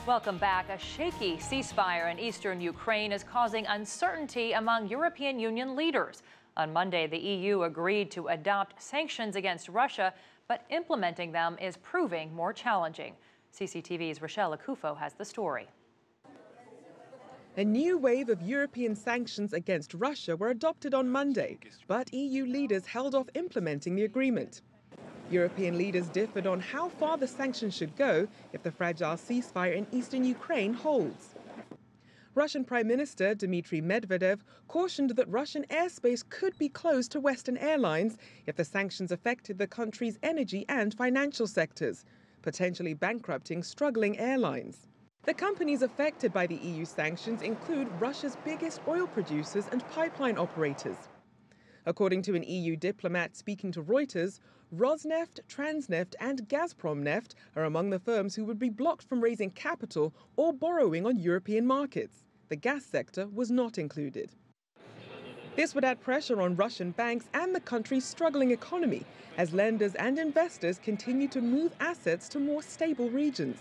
Welcome back. A shaky ceasefire in eastern Ukraine is causing uncertainty among European Union leaders. On Monday, the EU agreed to adopt sanctions against Russia, but implementing them is proving more challenging. CCTV's Rachelle Akuffo has the story. A new wave of European sanctions against Russia were adopted on Monday, but EU leaders held off implementing the agreement. European leaders differed on how far the sanctions should go if the fragile ceasefire in eastern Ukraine holds. Russian Prime Minister Dmitry Medvedev cautioned that Russian airspace could be closed to Western airlines if the sanctions affected the country's energy and financial sectors, potentially bankrupting struggling airlines. The companies affected by the EU sanctions include Russia's biggest oil producers and pipeline operators. According to an EU diplomat speaking to Reuters, Rosneft, Transneft and Gazpromneft are among the firms who would be blocked from raising capital or borrowing on European markets. The gas sector was not included. This would add pressure on Russian banks and the country's struggling economy as lenders and investors continue to move assets to more stable regions.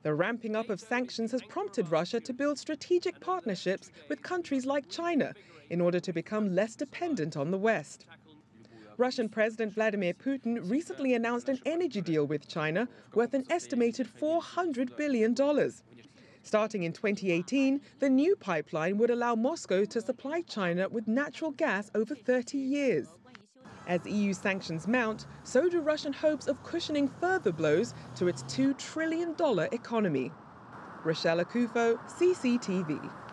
The ramping up of sanctions has prompted Russia to build strategic partnerships with countries like China in order to become less dependent on the West. Russian President Vladimir Putin recently announced an energy deal with China worth an estimated $400 billion. Starting in 2018, the new pipeline would allow Moscow to supply China with natural gas over 30 years. As EU sanctions mount, so do Russian hopes of cushioning further blows to its $2 trillion economy. Rachelle Akuffo, CCTV.